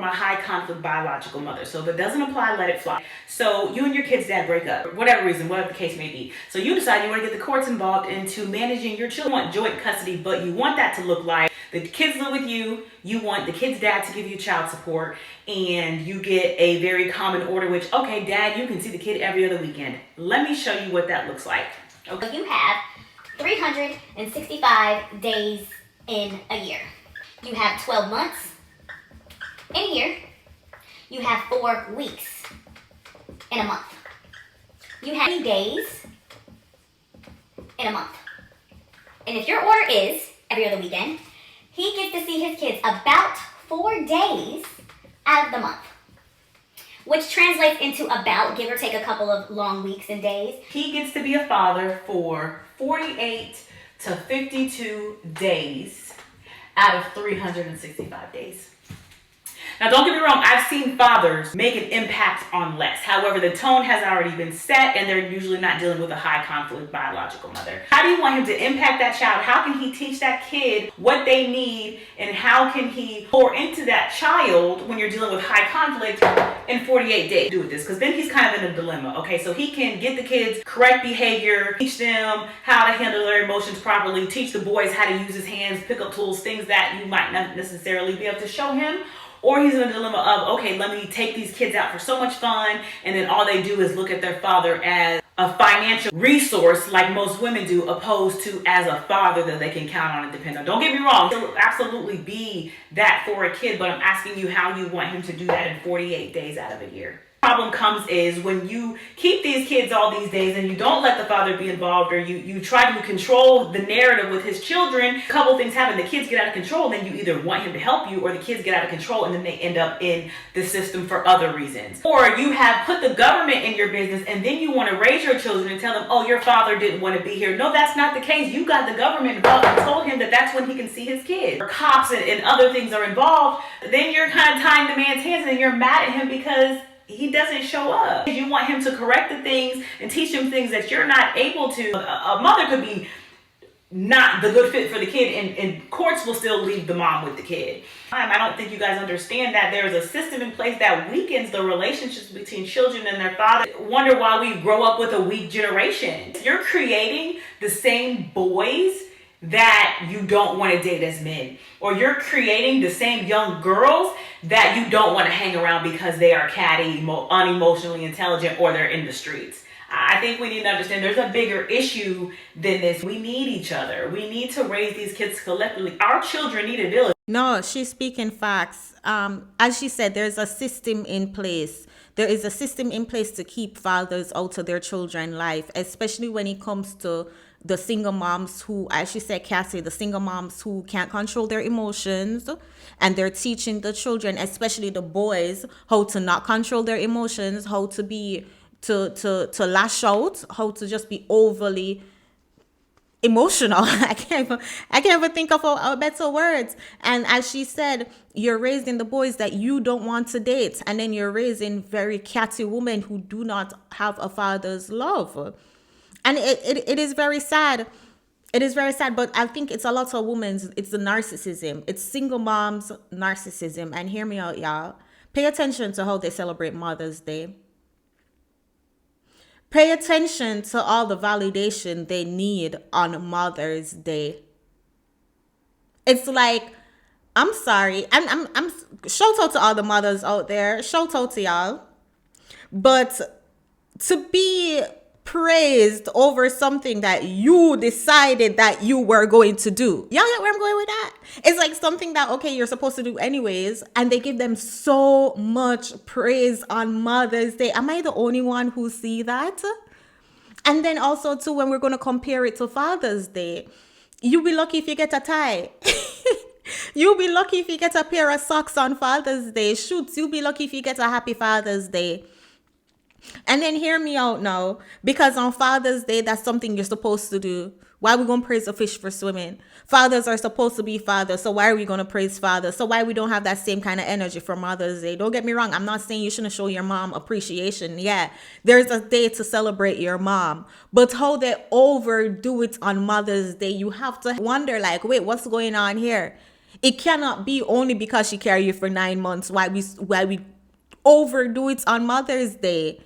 from a high conflict biological mother. So if it doesn't apply, let it fly. So you and your kid's dad break up, for whatever reason, whatever the case may be. So you decide you want to get the courts involved into managing your children. You want joint custody, but you want that to look like the kids live with you, you want the kid's dad to give you child support, and you get a very common order, which, okay, dad, you can see the kid every other weekend. Let me show you what that looks like. Okay. You have 365 days in a year. You have 12 months in a year. You have 4 weeks in a month. You have 30 days in a month. And if your order is every other weekend, he gets to see his kids about 4 days out of the month, which translates into about, give or take, a couple of long weeks and days. He gets to be a father for 48 to 52 days out of 365 days. Now, don't get me wrong, I've seen fathers make an impact on less. However, the tone has already been set, and they're usually not dealing with a high conflict biological mother. How do you want him to impact that child? How can he teach that kid what they need, and how can he pour into that child when you're dealing with high conflict in 48 days? Do with this, because then he's kind of in a dilemma. Okay, so he can get the kids correct behavior, teach them how to handle their emotions properly, teach the boys how to use his hands, pick up tools, things that you might not necessarily be able to show him. Or he's in a dilemma of, okay, let me take these kids out for so much fun, and then all they do is look at their father as a financial resource like most women do, opposed to as a father that they can count on and depend on. Don't get me wrong, he'll absolutely be that for a kid, but I'm asking you how you want him to do that in 48 days out of a year. Problem comes is when you keep these kids all these days and you don't let the father be involved, or you try to control the narrative with his children, a couple things happen. The kids get out of control, and then you either want him to help you, or the kids get out of control and then they end up in the system for other reasons. Or you have put the government in your business, and then you want to raise your children and tell them, oh, your father didn't want to be here. No, that's not the case. You got the government involved and told him that that's when he can see his kids. Or cops and other things are involved. Then you're kind of tying the man's hands, and you're mad at him because he doesn't show up. You want him to correct the things and teach him things that you're not able to. A mother could be not the good fit for the kid, and courts will still leave the mom with the kid. I don't think you guys understand that there's a system in place that weakens the relationships between children and their father. Wonder why we grow up with a weak generation. You're creating the same boys that you don't want to date as men, or you're creating the same young girls that you don't want to hang around because they are catty, unemotionally intelligent, or they're in the streets. I think we need to understand there's a bigger issue than this. We need each other. We need to raise these kids collectively. Our children need a village. No, she's speaking facts. As she said, there's a system in place. There is a system in place to keep fathers out of their children's life, especially when it comes to the single moms who, as she said, Cassie, the single moms who can't control their emotions, and they're teaching the children, especially the boys, how to not control their emotions, how to be, to lash out, how to just be overly emotional. I can't even think of a better words. And as she said, you're raising the boys that you don't want to date, and then you're raising very catty women who do not have a father's love. And it is very sad. It is very sad, but I think it's a lot of women's, it's the narcissism. It's single moms narcissism. And hear me out, y'all. Pay attention to how they celebrate Mother's Day. Pay attention to all the validation they need on Mother's Day. It's like, I'm sorry. I'm shout out to all the mothers out there. Shout out to y'all. But to be praised over something that you decided that you were going to do. Y'all get where I'm going with that? It's like something that, okay, you're supposed to do anyways, and they give them so much praise on Mother's Day. Am I the only one who see that? And then also too, when we're going to compare it to Father's Day, you'll be lucky if you get a tie. You'll be lucky if you get a pair of socks on Father's Day. Shoots, you'll be lucky if you get a happy Father's Day. And then hear me out now, because on Father's Day, that's something you're supposed to do. Why are we going to praise a fish for swimming? Fathers are supposed to be fathers, so why are we going to praise fathers? So why we don't have that same kind of energy for Mother's Day? Don't get me wrong, I'm not saying you shouldn't show your mom appreciation. Yeah, there's a day to celebrate your mom. But how they overdo it on Mother's Day, you have to wonder like, wait, what's going on here? It cannot be only because she carried you for 9 months why we overdo it on Mother's Day.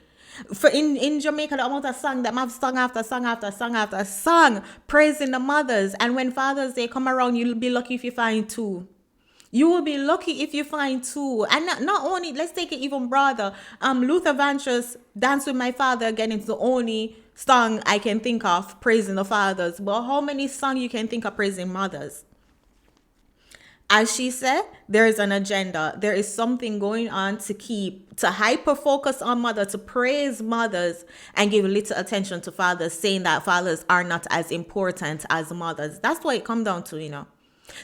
For in Jamaica, the amount of song that have song after song after song after song praising the mothers. And when Father's Day come around, you'll be lucky if you find two. You will be lucky if you find two. And not only, let's take it even broader. Luther Vandross, Dance with My Father, again, it's the only song I can think of praising the fathers. But how many songs you can think of praising mothers? As she said, there is an agenda. There is something going on to hyper focus on mother, to praise mothers and give little attention to fathers, saying that fathers are not as important as mothers. That's what it comes down to, you know.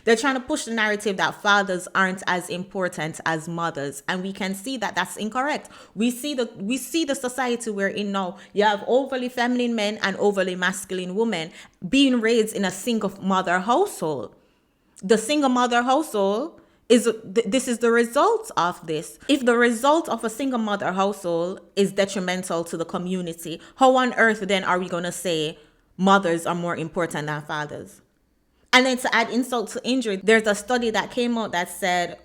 They're trying to push the narrative that fathers aren't as important as mothers, and we can see that that's incorrect. We see the society we're in now. You have overly feminine men and overly masculine women being raised in a single mother household. The single mother household this is the result of this. If the result of a single mother household is detrimental to the community, how on earth then are we going to say mothers are more important than fathers? And then to add insult to injury, there's a study that came out that said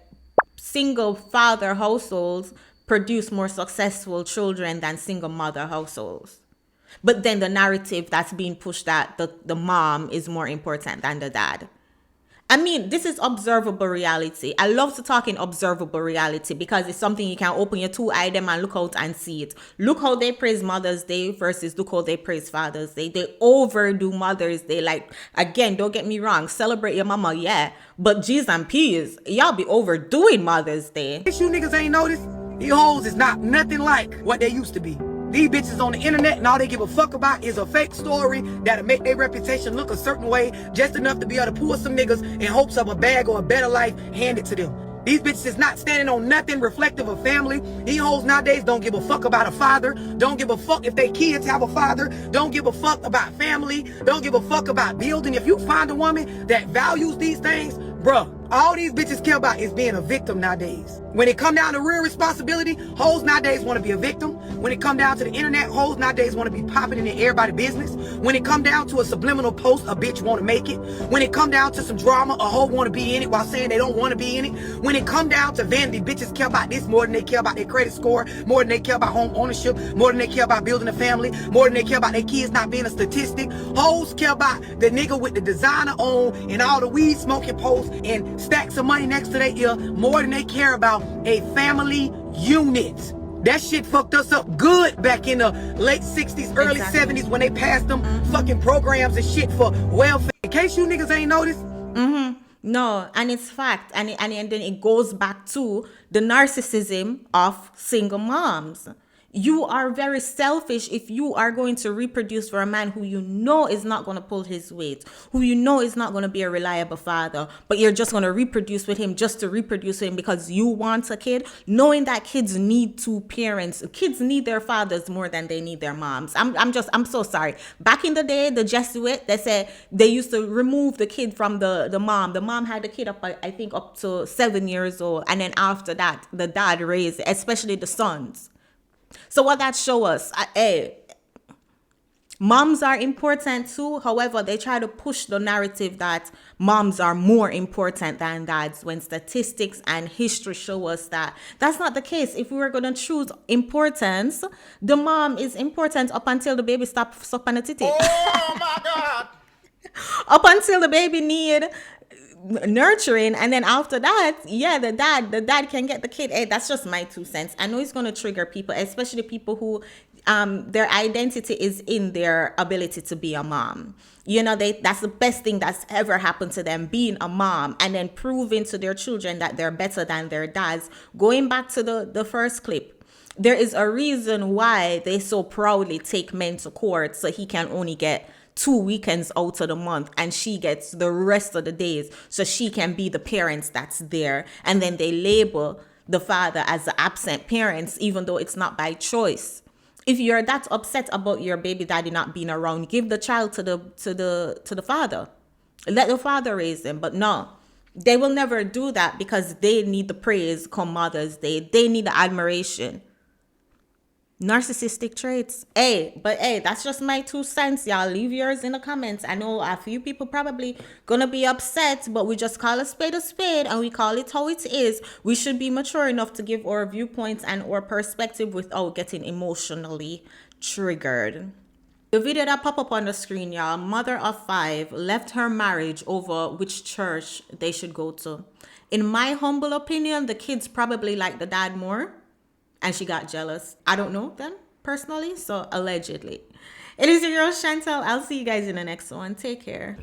single father households produce more successful children than single mother households. But then the narrative that's being pushed that the mom is more important than the dad. I mean, this is observable reality. I love to talk in observable reality because it's something you can open your two eye them and look out and see it. Look how they praise Mother's Day versus look how they praise Father's Day. They overdo Mother's Day. Like, again, don't get me wrong. Celebrate your mama, yeah. But G's and P's, y'all be overdoing Mother's Day. If you niggas ain't noticed, these hoes is not nothing like what they used to be. These bitches on the internet and all they give a fuck about is a fake story that'll make their reputation look a certain way, just enough to be able to pull some niggas in hopes of a bag or a better life handed to them. These bitches is not standing on nothing reflective of family. These hoes nowadays don't give a fuck about a father. Don't give a fuck if they kids have a father. Don't give a fuck about family. Don't give a fuck about building. If you find a woman that values these things, bruh, all these bitches care about is being a victim nowadays. When it come down to real responsibility, hoes nowadays want to be a victim. When it come down to the internet, hoes nowadays want to be popping in everybody's business. When it come down to a subliminal post, a bitch want to make it. When it come down to some drama, a hoe want to be in it while saying they don't want to be in it. When it come down to vanity, bitches care about this more than they care about their credit score, more than they care about home ownership, more than they care about building a family, more than they care about their kids not being a statistic. Hoes care about the nigga with the designer on and all the weed smoking posts and stacks of money next to their ear more than they care about a family unit. That shit fucked us up good back in the late 60s, early 70s when they passed them fucking programs and shit for welfare. In case you niggas ain't noticed. No, and it's fact. And then it goes back to the narcissism of single moms. You are very selfish if you are going to reproduce for a man who you know is not going to pull his weight, who you know is not going to be a reliable father, but you're just going to reproduce with him just to reproduce him because you want a kid, knowing that kids need two parents. Kids need their fathers more than they need their moms. I'm so sorry. Back in the day, the Jesuit, they said they used to remove the kid from the mom. The mom had the kid up, I think, up to 7 years old. And then after that, the dad raised, especially the sons. So what that show us, moms are important too. However, they try to push the narrative that moms are more important than dads when statistics and history show us that that's not the case. If we were going to choose importance, the mom is important up until the baby stops sucking the titty. Oh my God. Up until the baby need nurturing, and then after that, yeah, the dad can get the kid. Hey, that's just my 2 cents. I know it's going to trigger people, especially people who their identity is in their ability to be a mom. You know, that's the best thing that's ever happened to them, being a mom, and then proving to their children that they're better than their dads. Going back to the first clip, there is a reason why they so proudly take men to court so he can only get 2 weekends out of the month and she gets the rest of the days so she can be the parents that's there. And then they label the father as the absent parents, even though it's not by choice. If you're that upset about your baby daddy not being around, give the child to the father. Let the father raise them. But no, they will never do that because they need the praise come Mother's Day. They need the admiration. Narcissistic traits. Hey, but hey, that's just my 2 cents, y'all. Leave yours in the comments. I know a few people probably gonna be upset, but we just call a spade and we call it how it is. We should be mature enough to give our viewpoints and our perspective without getting emotionally triggered. The video that pop up on the screen, y'all, mother of 5 left her marriage over which church they should go to. In my humble opinion, the kids probably like the dad more, and she got jealous. I don't know them personally, so allegedly. It is your girl Chantel. I'll see you guys in the next one. Take care.